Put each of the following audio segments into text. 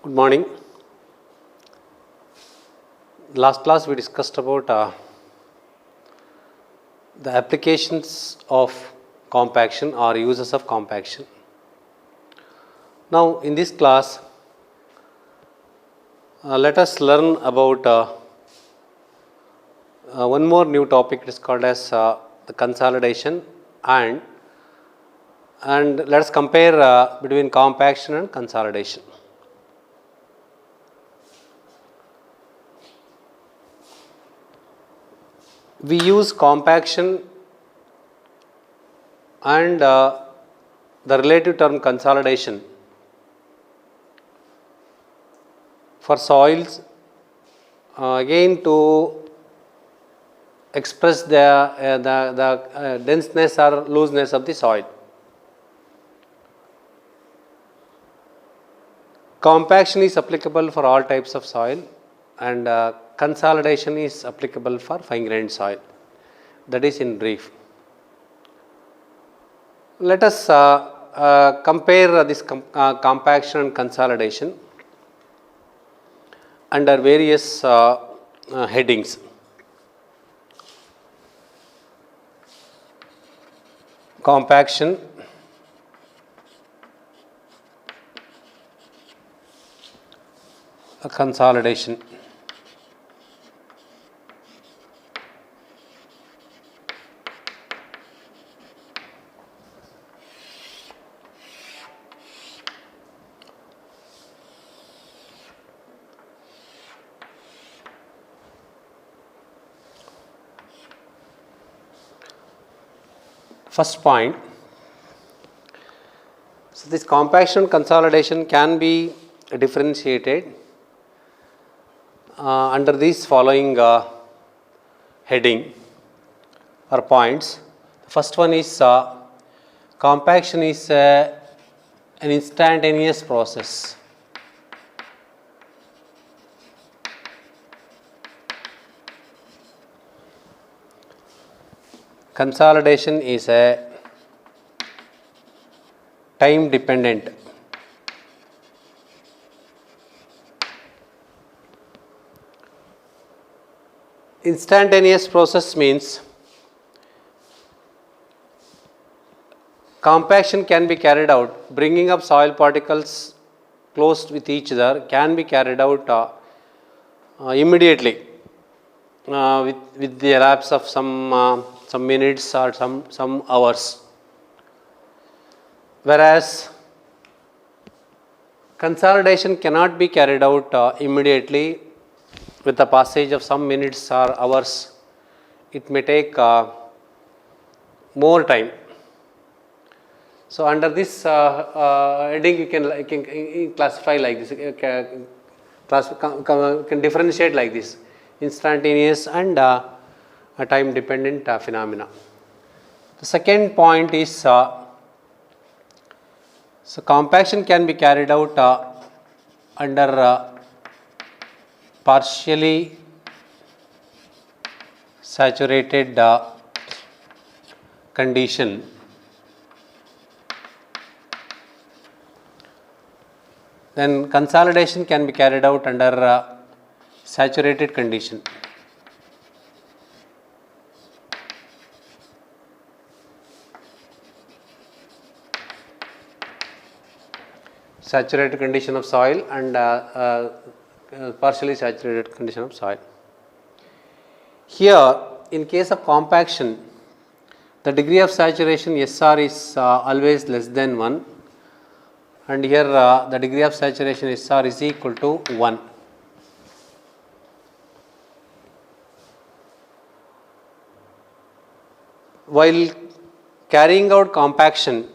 Good morning. Last class we discussed about the applications of compaction or uses of compaction. Now in this class let us learn about one more new topic. It is called as the consolidation and let us compare between compaction and consolidation. We use compaction and the relative term consolidation for soils again to express the denseness or looseness of the soil. Compaction is applicable for all types of soil and consolidation is applicable for fine grained soil. That is in brief. Let us compare this compaction and consolidation under various headings. Compaction, consolidation. First point, so this compaction consolidation can be differentiated under these following heading or points. The first one is compaction is an instantaneous process. Consolidation is a time dependent. Instantaneous process means compaction can be carried out, bringing up soil particles close with each other can be carried out immediately with the elapse of some minutes or some hours, whereas consolidation cannot be carried out immediately. With the passage of some minutes or hours, it may take more time. So under this heading you can classify like this, can differentiate like this: instantaneous and a time dependent phenomena. The second point is so compaction can be carried out under partially saturated condition. Then consolidation can be carried out under saturated condition. Saturated condition of soil and partially saturated condition of soil. Here in case of compaction, the degree of saturation SR is always less than 1, and here the degree of saturation SR is equal to 1. While carrying out compaction,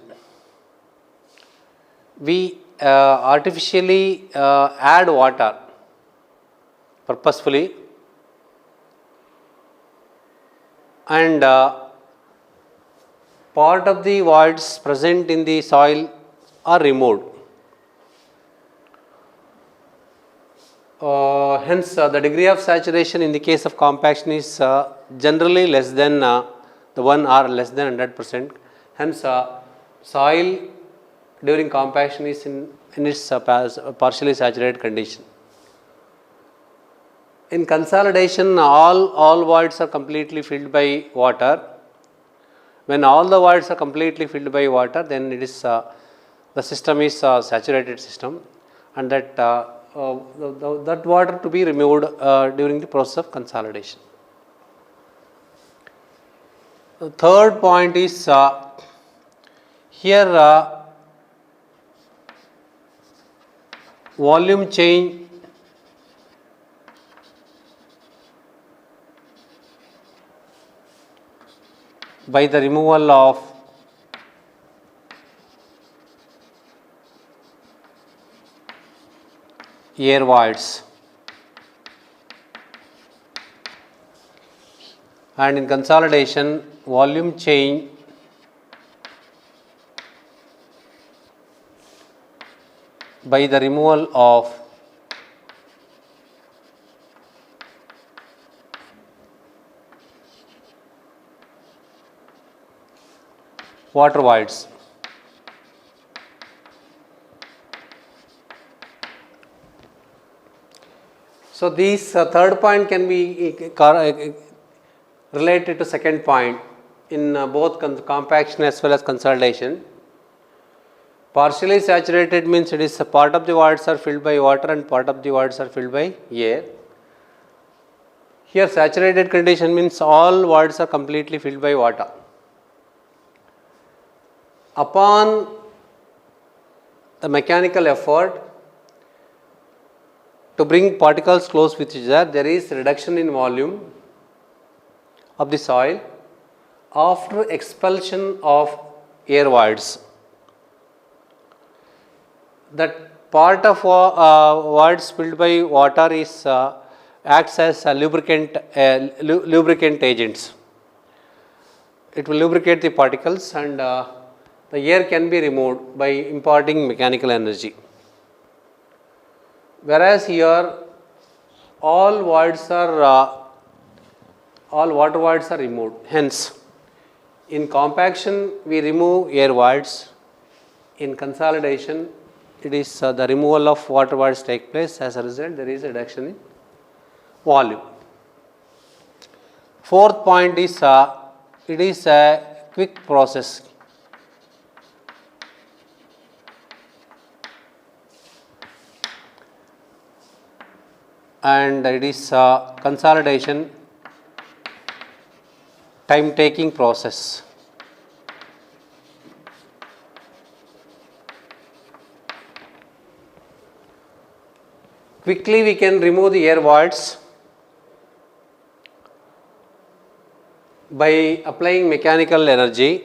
we artificially add water purposefully, and part of the voids present in the soil are removed. Hence the degree of saturation in the case of compaction is generally less than the 1 or less than 100%. Hence soil during compaction is in its partially saturated condition. In consolidation, all voids are completely filled by water. When all the voids are completely filled by water, then it is the system is saturated system, and that that water to be removed during the process of consolidation. The third point is here volume change by the removal of air voids, and in consolidation volume change by the removal of water voids. So these third point can be related to second point in both compaction as well as consolidation. Partially saturated means it is a part of the voids are filled by water and part of the voids are filled by air. Here saturated condition means all voids are completely filled by water. Upon the mechanical effort to bring particles close with each other, there is reduction in volume of the soil after expulsion of air voids. That part of voids filled by water is acts as a lubricant agents. It will lubricate the particles, and the air can be removed by imparting mechanical energy. Whereas here all voids are all water voids are removed. Hence, in compaction we remove air voids. In consolidation, it is the removal of water voids take place. As a result, there is a reduction in volume. Fourth point is it is a quick process. And it is consolidation time taking process. Quickly we can remove the air voids by applying mechanical energy.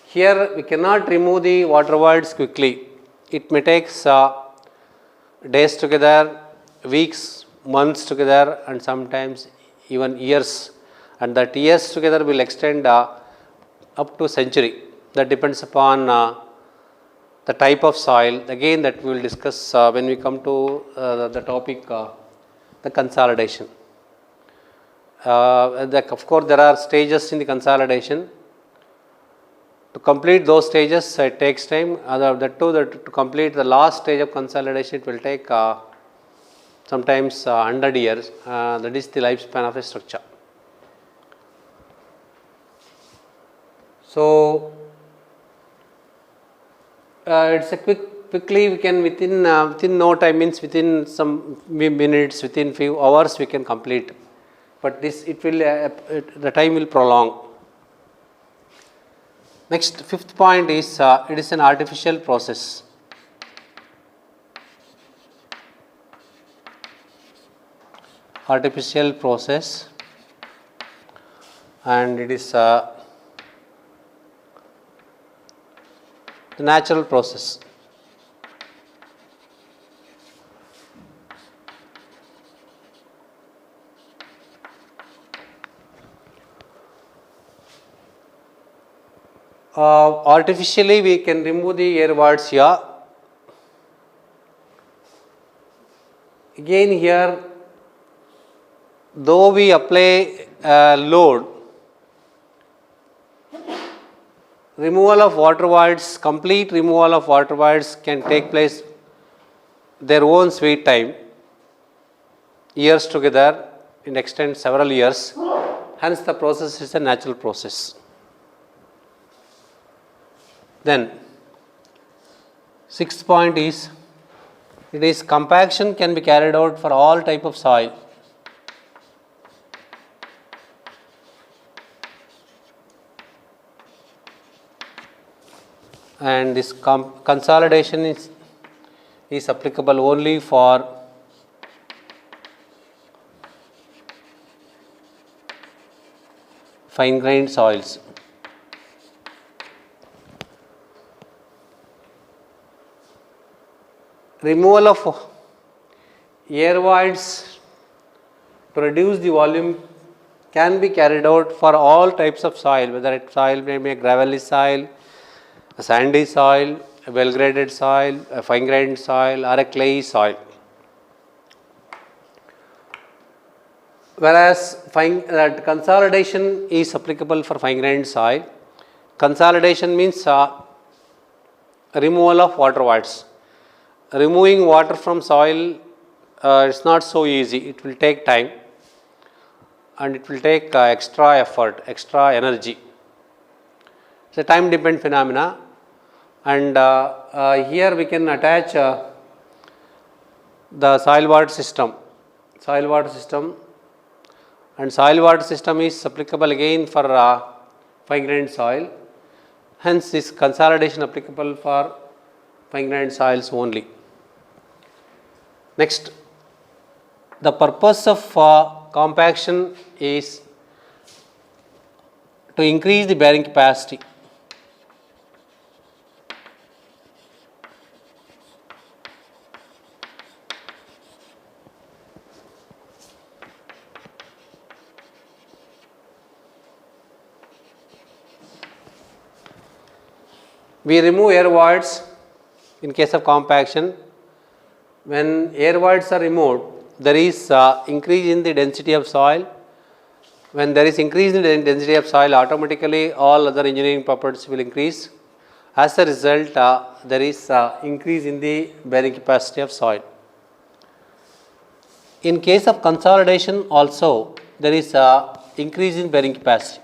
Here we cannot remove the water voids quickly. It may take days together, weeks, months together, and sometimes even years, and that years together will extend up to century. That depends upon the type of soil. Again, that we will discuss when we come to the topic the consolidation. Of course, there are stages in the consolidation. To complete those stages, it takes time. To complete the last stage of consolidation, it will take sometimes 100 years. That is the lifespan of a structure. So it's a quickly we can within no time, means within some minutes, within few hours we can complete. But this it will the time will prolong. Next, fifth point is it is an artificial process. Artificial process, and it is the natural process. Artificially we can remove the air voids here. Again here, though we apply load, removal of water voids, complete removal of water voids can take place their own sweet time, years together, in extent several years. Hence, the process is a natural process. Then, sixth point is, it is compaction can be carried out for all type of soil. And this consolidation is applicable only for fine grained soils. Removal of air voids to reduce the volume can be carried out for all types of soil, whether it soil may be a gravelly soil, a sandy soil, a well graded soil, a fine grained soil, or a clayey soil. Whereas consolidation is applicable for fine grained soil. Consolidation means removal of water voids. Removing water from soil is not so easy. It will take time and it will take extra effort, extra energy. It's a time dependent phenomena, and here we can attach the soil water system. And soil water system is applicable again for fine grained soil. Hence, this consolidation applicable for fine grained soils only. Next, the purpose of compaction is to increase the bearing capacity. We remove air voids in case of compaction. When air voids are removed, there is increase in the density of soil. When there is increase in the density of soil, automatically all other engineering properties will increase. As a result, there is increase in the bearing capacity of soil. In case of consolidation also, there is increase in bearing capacity.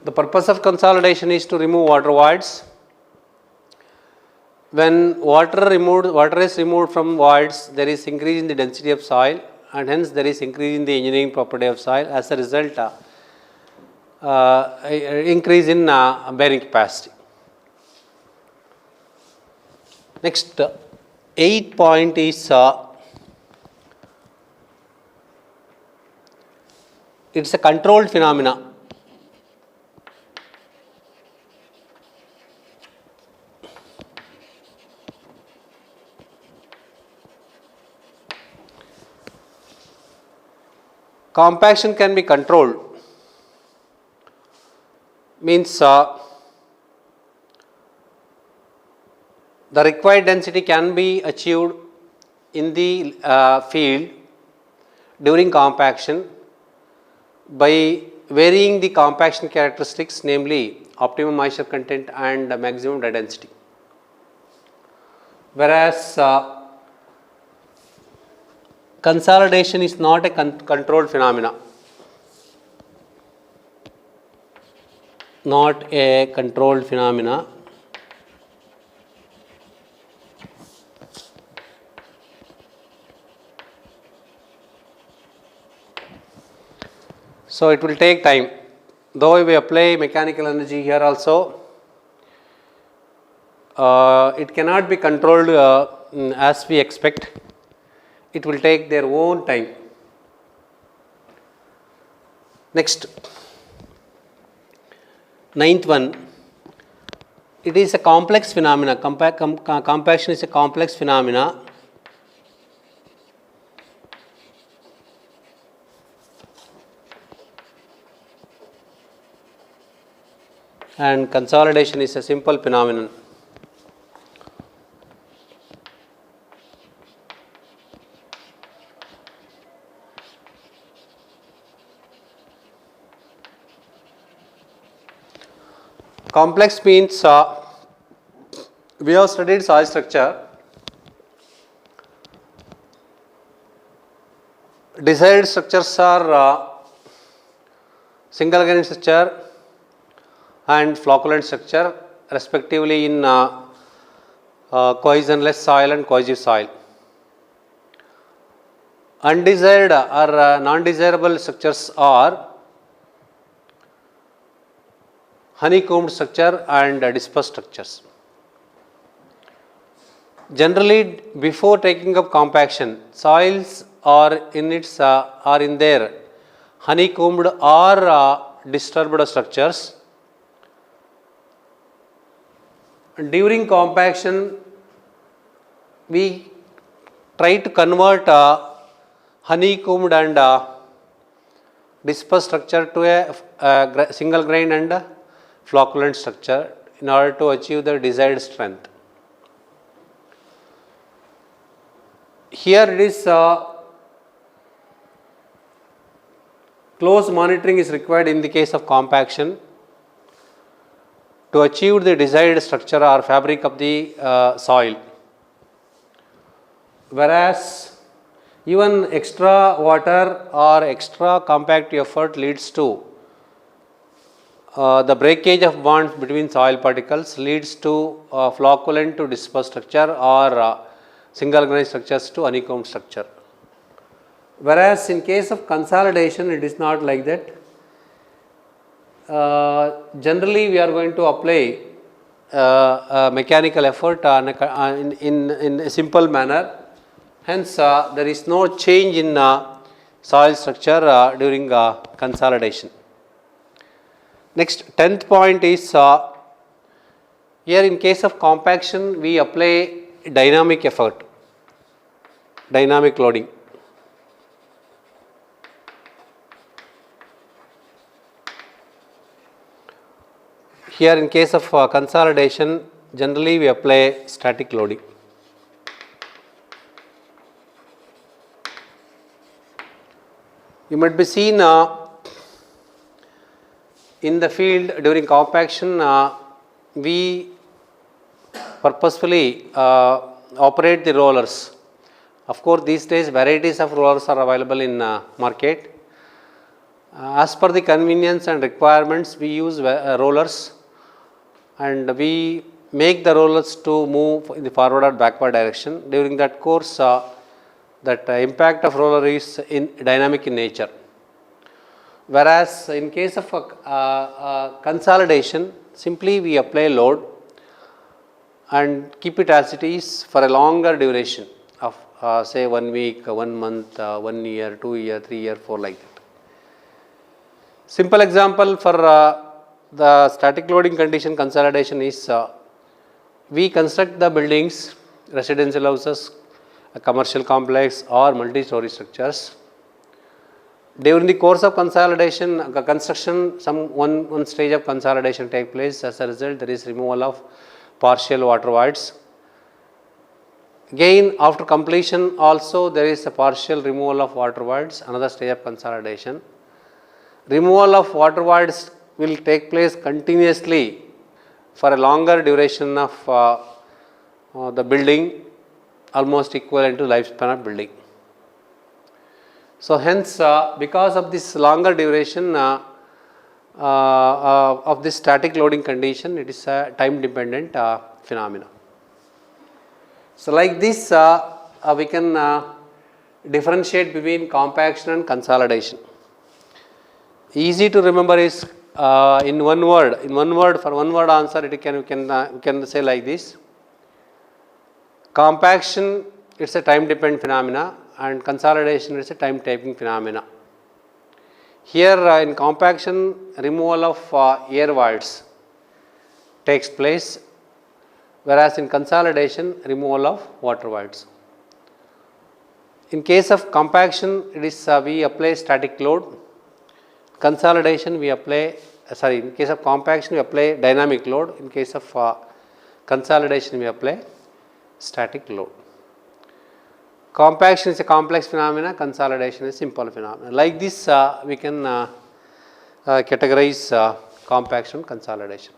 The purpose of consolidation is to remove water voids. When water is removed from voids, there is increase in the density of soil, and hence there is increase in the engineering property of soil. As a result, increase in bearing capacity. Next, 8th point is it's a controlled phenomena. Compaction can be controlled, means the required density can be achieved in the field during compaction by varying the compaction characteristics, namely optimum moisture content and maximum dry density. Whereas consolidation is not a controlled phenomena. Not a controlled phenomena. So it will take time. Though we apply mechanical energy here also, it cannot be controlled as we expect. It will take their own time. Next, 9th one, it is a complex phenomena. Compaction is a complex phenomena. And consolidation is a simple phenomenon. Complex means we have studied soil structure. Desired structures are single grain structure and flocculent structure respectively in cohesionless soil and cohesive soil. Undesired or non-desirable structures are honeycombed structure and dispersed structures. Generally, before taking up compaction, soils are in their honeycombed or disturbed structures. During compaction, we try to convert honeycombed and dispersed structure to a single grain and flocculent structure in order to achieve the desired strength. Here it is close monitoring is required in the case of compaction to achieve the desired structure or fabric of the soil. Whereas even extra water or extra compact effort leads to the breakage of bonds between soil particles, leads to flocculent to dispersed structure or single grain structures to honeycomb structure. Whereas in case of consolidation, it is not like that. Generally, we are going to apply mechanical effort in a simple manner. Hence, there is no change in soil structure during consolidation. Next, 10th point is here in case of compaction, we apply dynamic effort, dynamic loading. Here in case of consolidation, generally we apply static loading. You might be seen in the field during compaction, we purposefully operate the rollers. Of course, these days varieties of rollers are available in market. As per the convenience and requirements, we use rollers and we make the rollers to move in the forward or backward direction. During that course, that impact of roller is dynamic in nature. Whereas in case of consolidation, simply we apply load and keep it as it is for a longer duration of say 1 week, 1 month, 1 year, 2 year, 3 year, 4 like that. Simple example for the static loading condition consolidation is we construct the buildings, residential houses, a commercial complex or multi-story structures. During the course of consolidation, construction, one stage of consolidation take place. As a result, there is removal of partial water voids. Again, after completion also there is a partial removal of water voids, another stage of consolidation. Removal of water voids will take place continuously for a longer duration of the building, almost equivalent to lifespan of building. So hence, because of this longer duration of this static loading condition, it is a time dependent phenomena. So like this, we can differentiate between compaction and consolidation. Easy to remember is in one word. In one word, for one word answer, we can say like this: compaction, it's a time dependent phenomena, and consolidation is a time taking phenomena. Here in compaction, removal of air voids takes place, whereas in consolidation, removal of water voids. In case of compaction, it is we apply static load. Consolidation, we apply in case of compaction, we apply dynamic load. In case of consolidation, we apply static load. Compaction is a complex phenomena, consolidation is simple phenomena. Like this, we can categorize compaction and consolidation.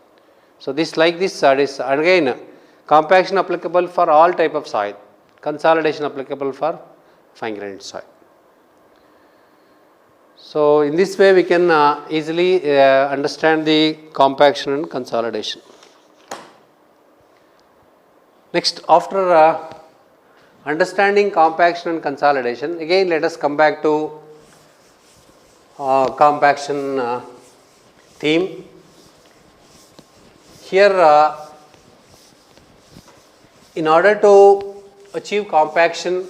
So this is again compaction applicable for all type of soil, consolidation applicable for fine grained soil. So in this way we can easily understand the compaction and consolidation. Next, after understanding compaction and consolidation, again let us come back to compaction theme. Here in order to achieve compaction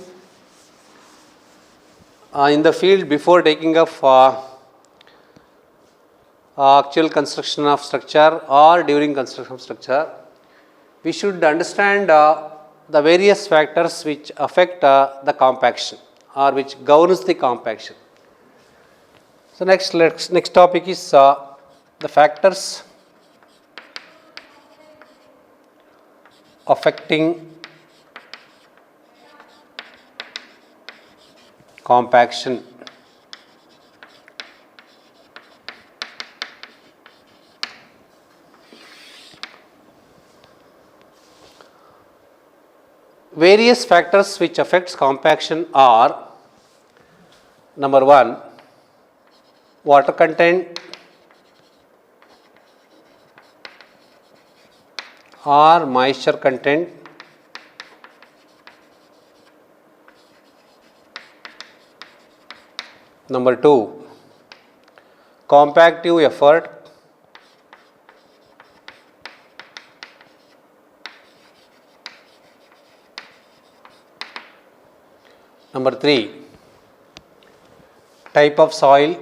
in the field before taking up actual construction of structure or during construction of structure, we should understand the various factors which affect the compaction or which governs the compaction. So next topic is the factors affecting compaction. Various factors which affects compaction are: number 1, water content or moisture content. Number 2, compactive effort. Number 3, type of soil.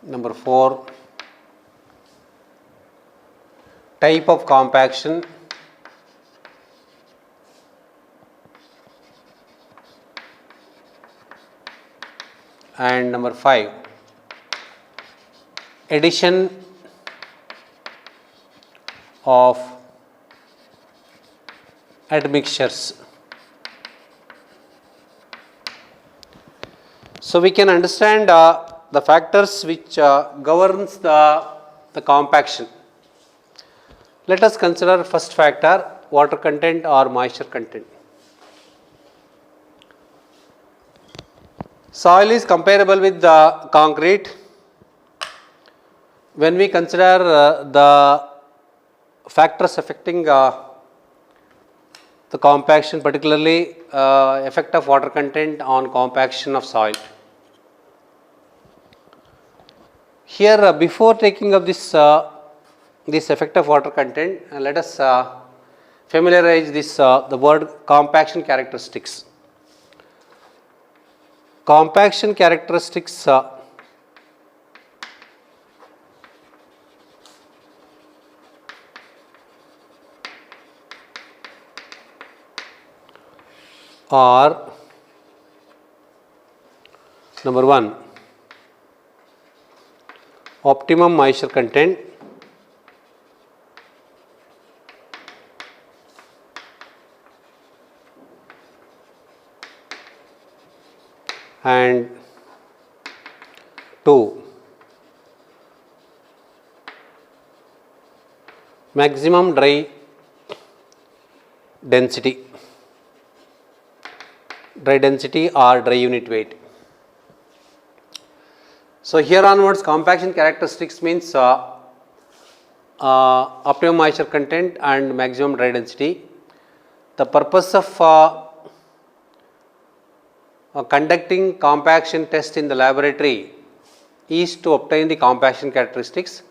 Number 4, type of compaction. And number 5, addition of admixtures. So we can understand the factors which governs the compaction. Let us consider first factor, water content or moisture content. Soil is comparable with the concrete. When we consider the factors affecting the compaction, particularly effect of water content on compaction of soil. Here before taking up this effect of water content, let us familiarize the word compaction characteristics. Compaction characteristics are: number 1, optimum moisture content. And 2, maximum dry density or dry unit weight. So here onwards compaction characteristics means optimum moisture content and maximum dry density. The purpose of conducting compaction test in the laboratory is to obtain the compaction characteristics.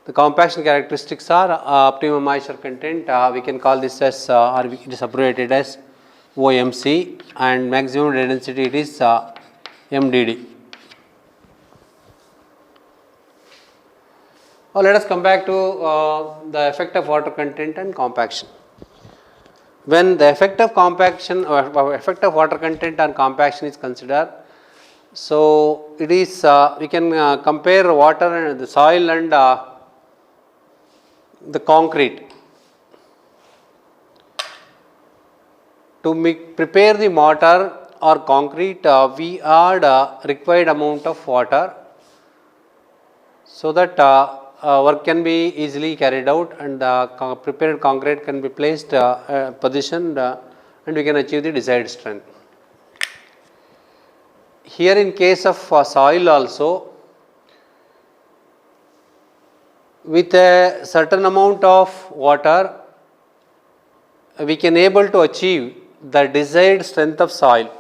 The compaction characteristics are optimum moisture content, we can call this as or it is abbreviated as OMC, and maximum dry density it is MDD. Let us come back to the effect of water content and compaction. When the effect of compaction or effect of water content on compaction is considered, so it is we can compare water and the soil and the concrete. To prepare the mortar or concrete, we add required amount of water so that work can be easily carried out and the prepared concrete can be placed positioned and we can achieve the desired strength. Here in case of soil also, with a certain amount of water we can able to achieve the desired strength of soil.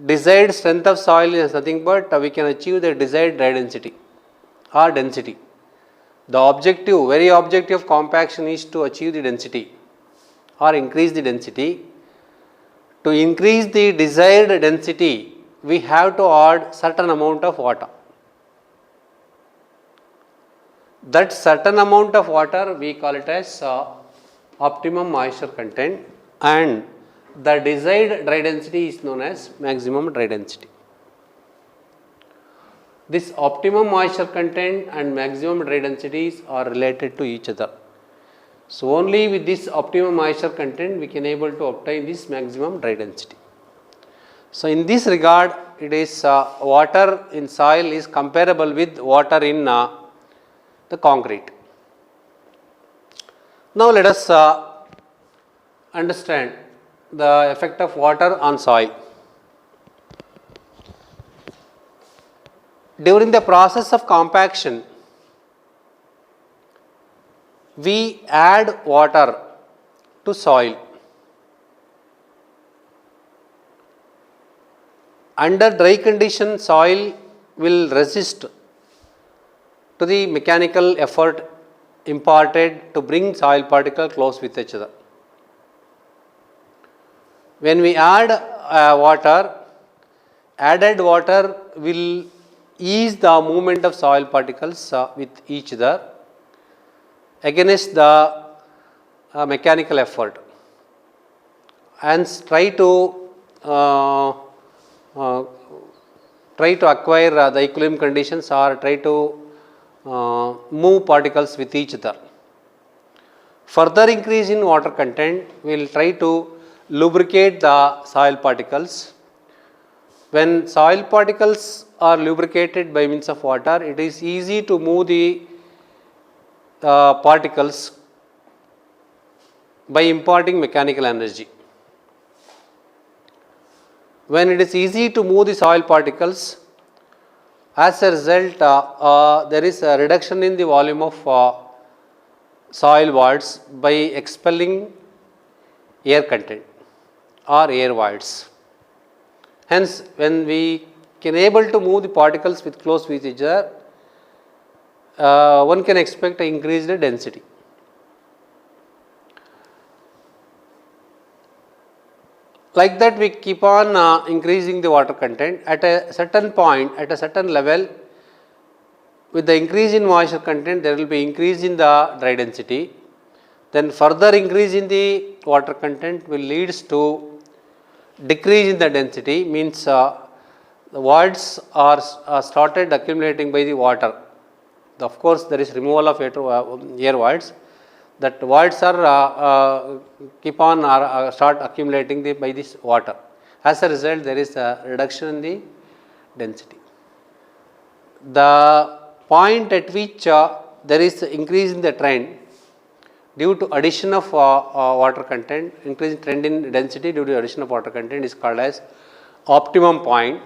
Desired strength of soil is nothing but we can achieve the desired dry density or density. The objective, very objective of compaction is to achieve the density or increase the density. To increase the desired density, we have to add certain amount of water. That certain amount of water we call it as optimum moisture content, and the desired dry density is known as maximum dry density. This optimum moisture content and maximum dry densities are related to each other. So only with this optimum moisture content we can able to obtain this maximum dry density. So in this regard, it is water in soil is comparable with water in the concrete. Now let us understand the effect of water on soil. During the process of compaction, we add water to soil. Under dry condition, soil will resist to the mechanical effort imparted to bring soil particles close with each other. When we add water, added water will ease the movement of soil particles with each other against the mechanical effort, and try to acquire the equilibrium conditions or try to move particles with each other. Further increase in water content, we will try to lubricate the soil particles. When soil particles are lubricated by means of water, it is easy to move the particles by imparting mechanical energy. When it is easy to move the soil particles, as a result there is a reduction in the volume of soil voids by expelling air content or air voids. Hence, when we can able to move the particles with close with each other, one can expect an increased density. Like that, we keep on increasing the water content. At a certain point, at a certain level, with the increase in moisture content, there will be increase in the dry density. Then further increase in the water content will leads to decrease in the density, means the voids are started accumulating by the water. Of course, there is removal of air voids. That voids are keep on start accumulating by this water. As a result, there is a reduction in the density. The point at which there is increase in the trend due to addition of water content, increase in trend in density due to addition of water content is called as optimum point.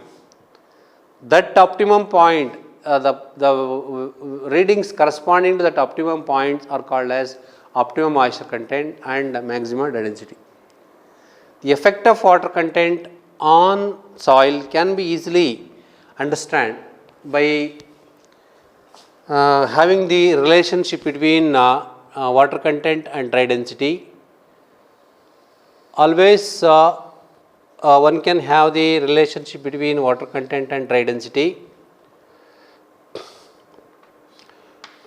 That optimum point, the readings corresponding to that optimum points are called as optimum moisture content and maximum dry density. The effect of water content on soil can be easily understood by having the relationship between water content and dry density. Always one can have the relationship between water content and dry density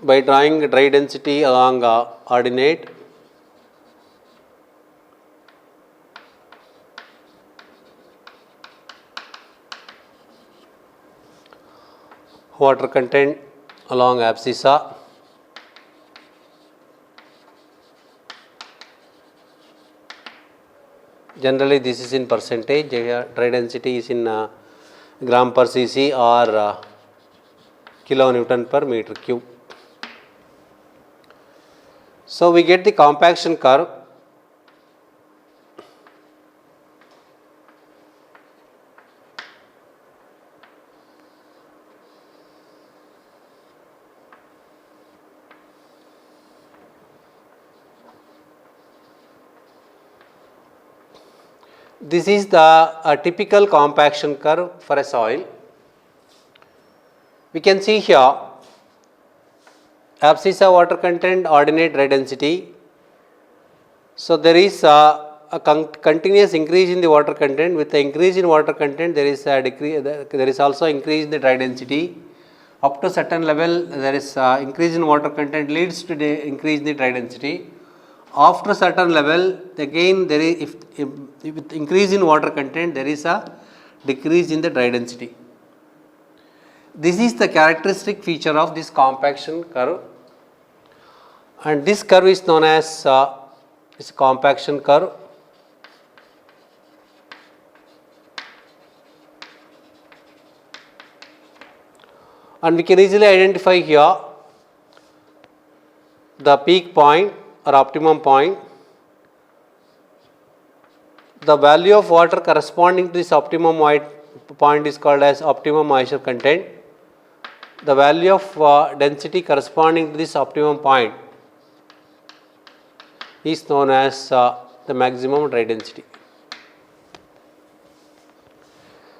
by drawing dry density along ordinate. Water content along abscissa. Generally this is in percentage, dry density is in gram per cc or kilonewton per meter cube. So we get the compaction curve. This is the typical compaction curve for a soil. We can see here abscissa water content, ordinate dry density. So there is a continuous increase in the water content. With the increase in water content, there is a decrease. There is also increase in the dry density. Up to certain level, there is increase in water content leads to the increase in the dry density. After certain level, again there is if with increase in water content, there is a decrease in the dry density. This is the characteristic feature of this compaction curve, and this curve is known as this compaction curve. And we can easily identify here the peak point or optimum point. The value of water corresponding to this optimum point is called as optimum moisture content. The value of density corresponding to this optimum point is known as the maximum dry density.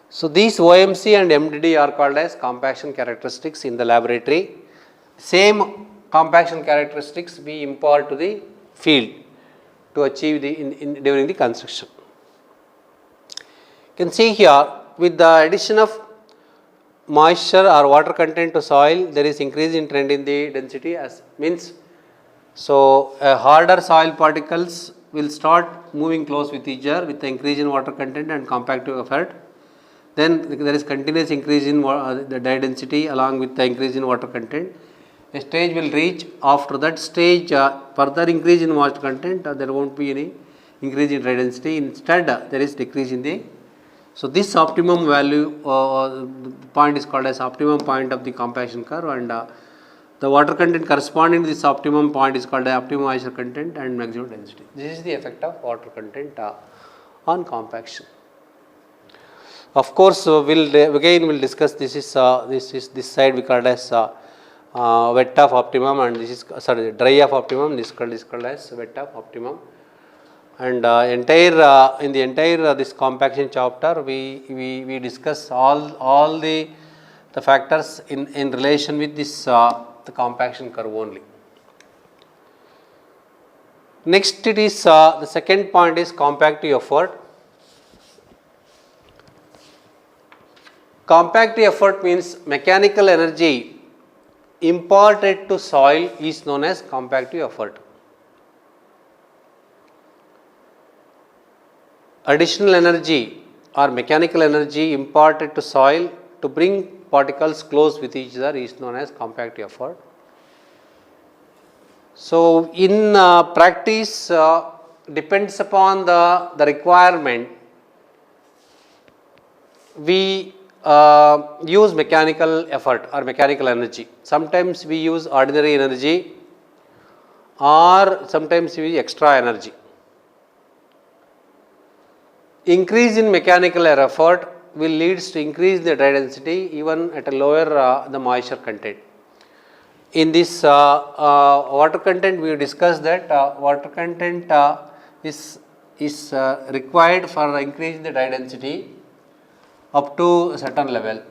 So these OMC and MDD are called as compaction characteristics in the laboratory. Same compaction characteristics we impart to the field to achieve the during the construction. You can see here with the addition of moisture or water content to soil, there is increase in trend in the density, as means so harder soil particles will start moving close with each other with the increase in water content and compactive effort. Then there is continuous increase in the dry density along with the increase in water content. A stage will reach, after that stage further increase in water content, there won't be any increase in dry density. Instead there is decrease in the, so this optimum value point is called as optimum point of the compaction curve, and the water content corresponding to this optimum point is called the optimum moisture content and maximum density. This is the effect of water content on compaction. Of course, we'll discuss this side we call as wet of optimum, and this is dry of optimum. This is called as wet of optimum. And in the entire this compaction chapter, we discuss all the factors in relation with this the compaction curve only. Next, it is the second point is compactive effort. Compactive effort means mechanical energy imparted to soil is known as compactive effort. Additional energy or mechanical energy imparted to soil to bring particles close with each other is known as compactive effort. So in practice, depends upon the requirement, we use mechanical effort or mechanical energy. Sometimes we use ordinary energy, or sometimes we use extra energy. Increase in mechanical effort will leads to increase the dry density even at a lower the moisture content. In this water content, we discussed that water content is required for increasing the dry density up to a certain level.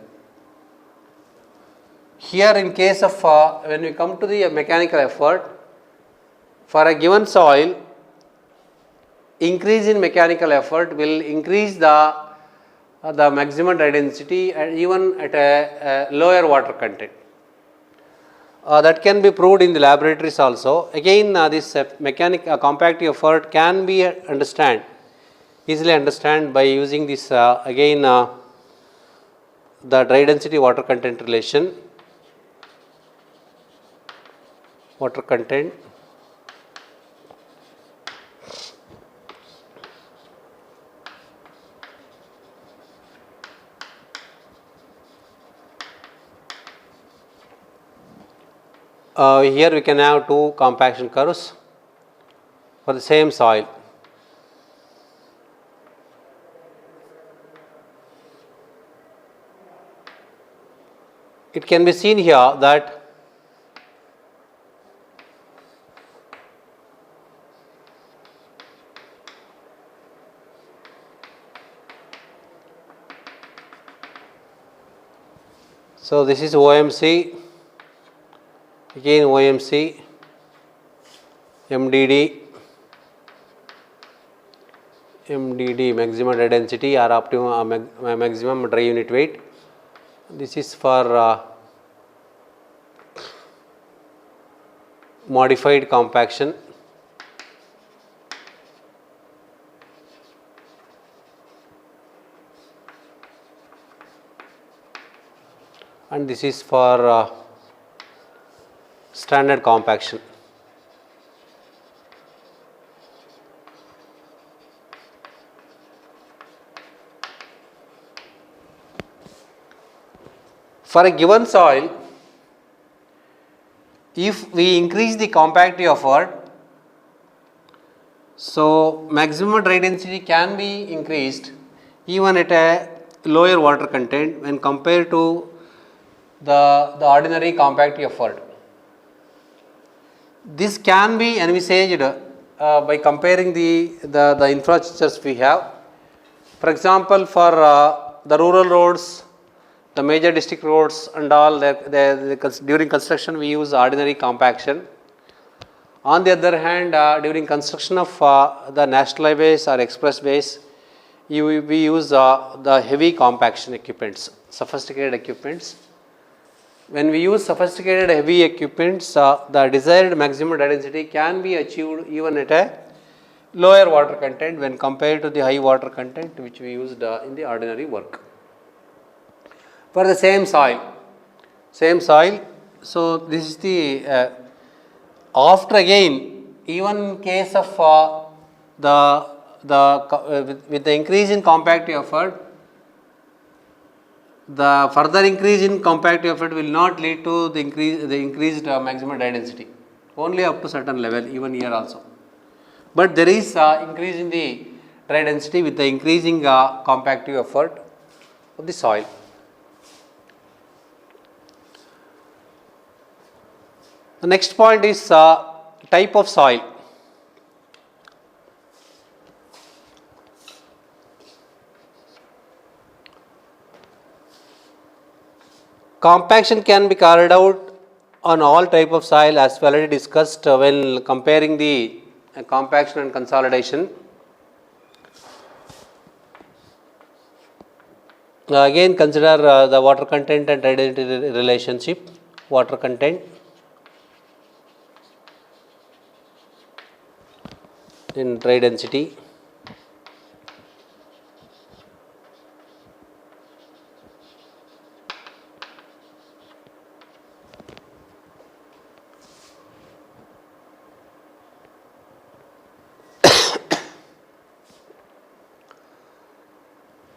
Here in case of when we come to the mechanical effort, for a given soil, increase in mechanical effort will increase the maximum dry density and even at a lower water content. That can be proved in the laboratories also. Again, this compactive effort can be easily understand by using this again the dry density water content relation. Water content Here we can have two compaction curves for the same soil. It can be seen here that so this is OMC, again OMC, MDD, maximum dry density or optimum maximum dry unit weight. This is for modified compaction. And this is for standard compaction. For a given soil, if we increase the compactivity effort, so maximum dry density can be increased even at a lower water content when compared to the ordinary compactivity effort. This can be envisaged by comparing the infrastructures we have. For example, for the rural roads, the major district roads and all, during construction we use ordinary compaction. On the other hand, during construction of the national highways or expressways, we use the heavy compaction equipments, sophisticated equipments. When we use sophisticated heavy equipments, the desired maximum dry density can be achieved even at a lower water content when compared to the high water content which we used in the ordinary work. For the same soil, so this is the after again, even in case of with the increase in compactive effort, the further increase in compactive effort will not lead to the increased maximum dry density, only up to certain level, even here also. But there is increase in the dry density with the increasing compactive effort of the soil. The next point is type of soil. Compaction can be carried out on all type of soil as we already discussed when comparing the compaction and consolidation. Again consider the water content and dry density relationship. Water content in dry density.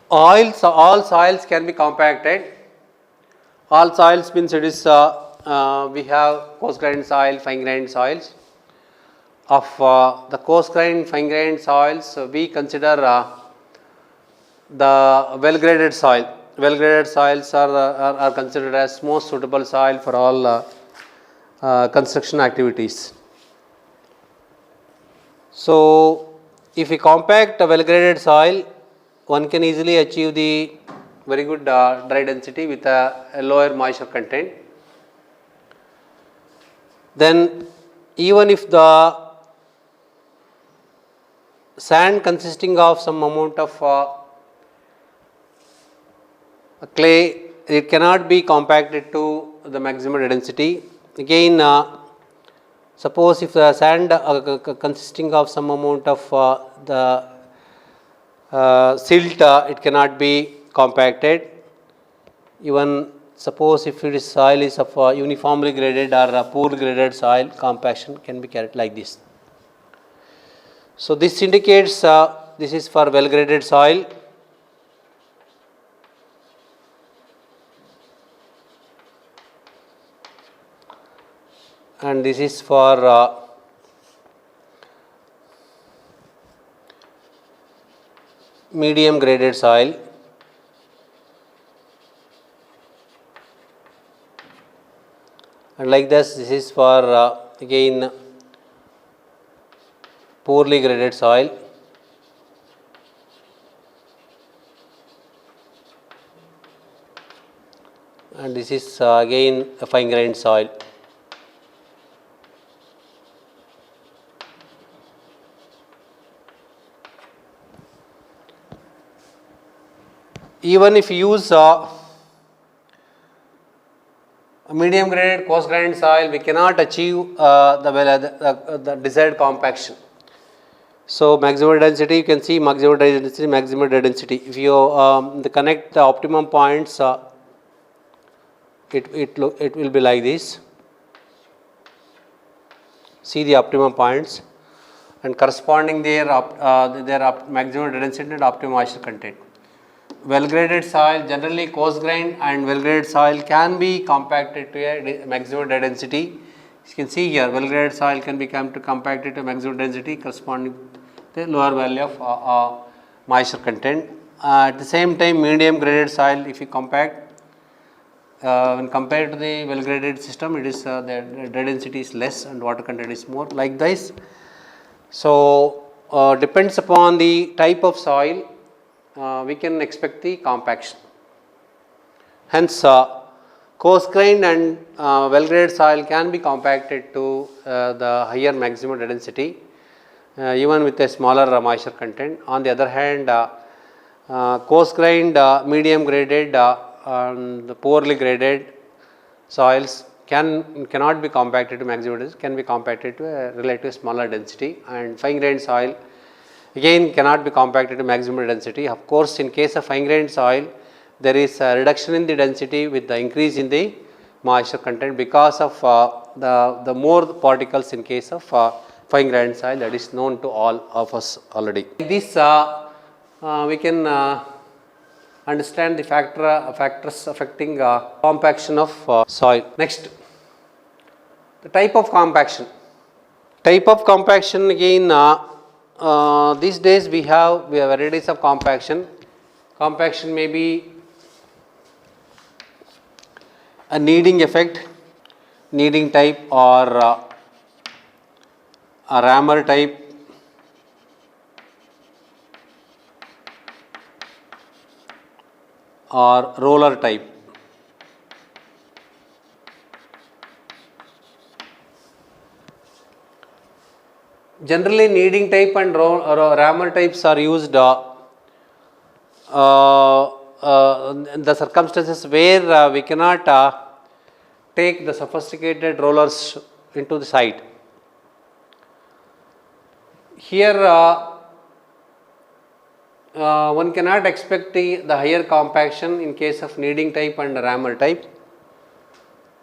All soils can be compacted. All soils means it is we have coarse grained soil, fine grained soils. Of the coarse grained, fine grained soils, we consider the well graded soil. Well graded soils are considered as most suitable soil for all construction activities. So, if we compact a well graded soil, one can easily achieve the very good dry density with a lower moisture content. Then even if the sand consisting of some amount of clay, it cannot be compacted to the maximum density. Again, suppose if the sand consisting of some amount of the silt, it cannot be compacted. Even suppose if it is soil is of uniformly graded or poor graded soil, compaction can be carried like this. So, this indicates this is for well graded soil. and this is for medium graded soil. And like this is for again poorly graded soil. And this is again a fine grained soil. Even if you use medium graded coarse grained soil, we cannot achieve the desired compaction. So maximal density, you can see maximal density, maximal density. If you connect the optimum points, it will be like this. See the optimum points and corresponding their maximum density and optimum moisture content. Well graded soil, generally coarse grained and well graded soil can be compacted to a maximum density. You can see here, well graded soil can be compacted to maximum density corresponding to the lower value of moisture content. At the same time, medium graded soil, if you compact, when compared to the well graded system, it is the density is less and water content is more, like this. So depends upon the type of soil, we can expect the compaction. Hence, coarse grained and well graded soil can be compacted to the higher maximum density even with a smaller moisture content. On the other hand, coarse grained, medium graded and poorly graded soils cannot be compacted to maximum density, can be compacted to a relatively smaller density, and fine grained soil again cannot be compacted to maximum density. Of course, in case of fine grained soil, there is a reduction in the density with the increase in the moisture content because of the more particles in case of fine grained soil, that is known to all of us already. This we can understand the factors affecting compaction of soil. Next, the type of compaction. Type of compaction again. These days we have varieties of compaction. Compaction may be a kneading effect, kneading type, or a rammer type, or roller type. Generally, kneading type and rammer types are used in the circumstances where we cannot take the sophisticated rollers into the site. Here one cannot expect the higher compaction in case of kneading type and rammer type,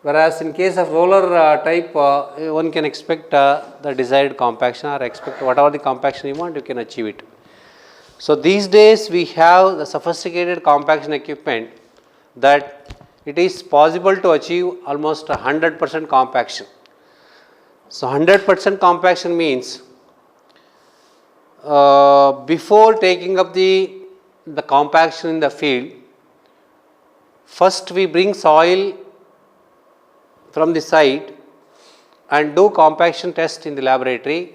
whereas in case of roller type one can expect the desired compaction, or expect whatever the compaction you want, you can achieve it. So these days we have the sophisticated compaction equipment that it is possible to achieve almost 100% compaction. So 100% compaction means before taking up the compaction in the field, first we bring soil from the site and do compaction test in the laboratory.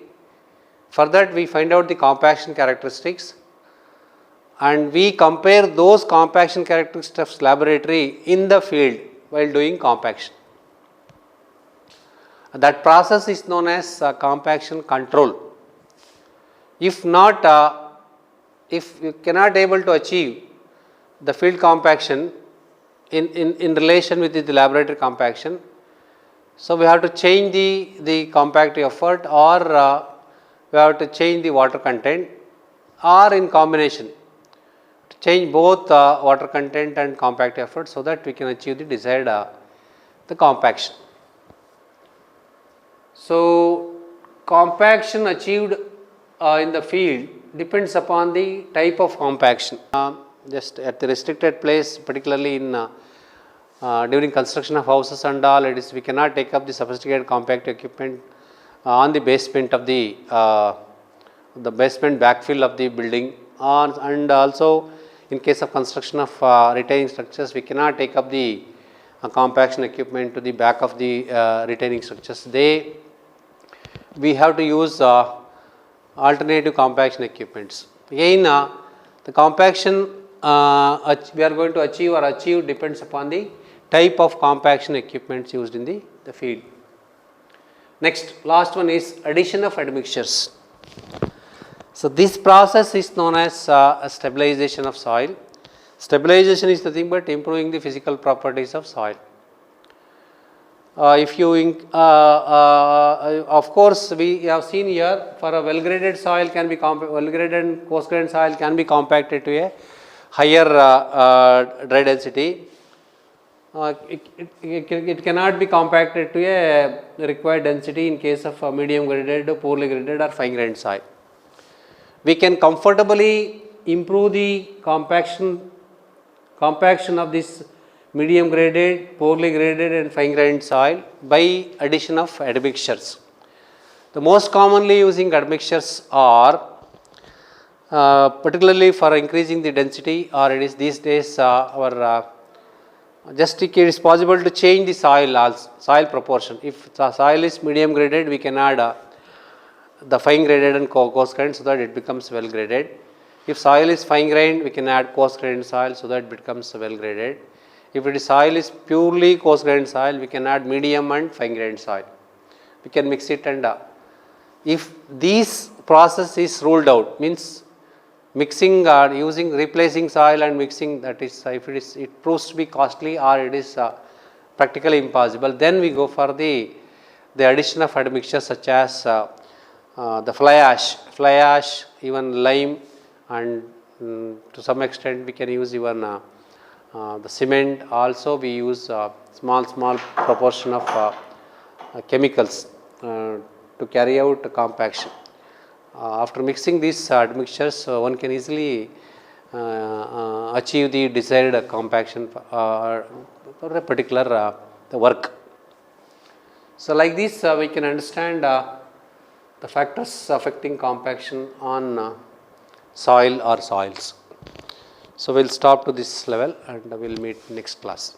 For that we find out the compaction characteristics and we compare those compaction characteristics of laboratory in the field while doing compaction. That process is known as compaction control. If not, if you cannot able to achieve the field compaction in relation with the laboratory compaction, so we have to change the compacting effort, or we have to change the water content, or in combination to change both water content and compact effort, so that we can achieve the desired the compaction. So compaction achieved in the field depends upon the type of compaction. Just at the restricted place, particularly in during construction of houses and all, it is we cannot take up the sophisticated compact equipment on the basement of the basement backfill of the building, and also in case of construction of retaining structures, we cannot take up the compaction equipment to the back of the retaining structures. We have to use alternative compaction equipments. Again, the compaction we are going to achieve or achieve depends upon the type of compaction equipments used in the field. Next, last one is addition of admixtures. So, this process is known as a stabilization of soil. Stabilization is nothing but improving the physical properties of soil. Of course, we have seen here for a well graded soil can be well graded and coarse grained soil can be compacted to a higher dry density. It cannot be compacted to a required density in case of medium graded, poorly graded or fine grained soil. We can comfortably improve the compaction of this medium graded, poorly graded and fine grained soil by addition of admixtures. The most commonly using admixtures are particularly for increasing the density, or it is these days just it is possible to change the soil proportion. If the soil is medium graded, we can add the fine graded and coarse grained so that it becomes well graded. If soil is fine grained, we can add coarse grained soil so that it becomes well graded. If it is soil is purely coarse grained soil, we can add medium and fine grained soil. We can mix it, and if this process is ruled out, means mixing or using replacing soil and mixing, that is if it proves to be costly or it is practically impossible, then we go for the addition of admixtures such as the fly ash, even lime, and to some extent we can use even the cement. Also we use small proportion of chemicals to carry out compaction. After mixing these admixtures, one can easily achieve the desired compaction for a particular the work. So, like this we can understand the factors affecting compaction on soil or soils. So, we will stop to this level and we will meet next class.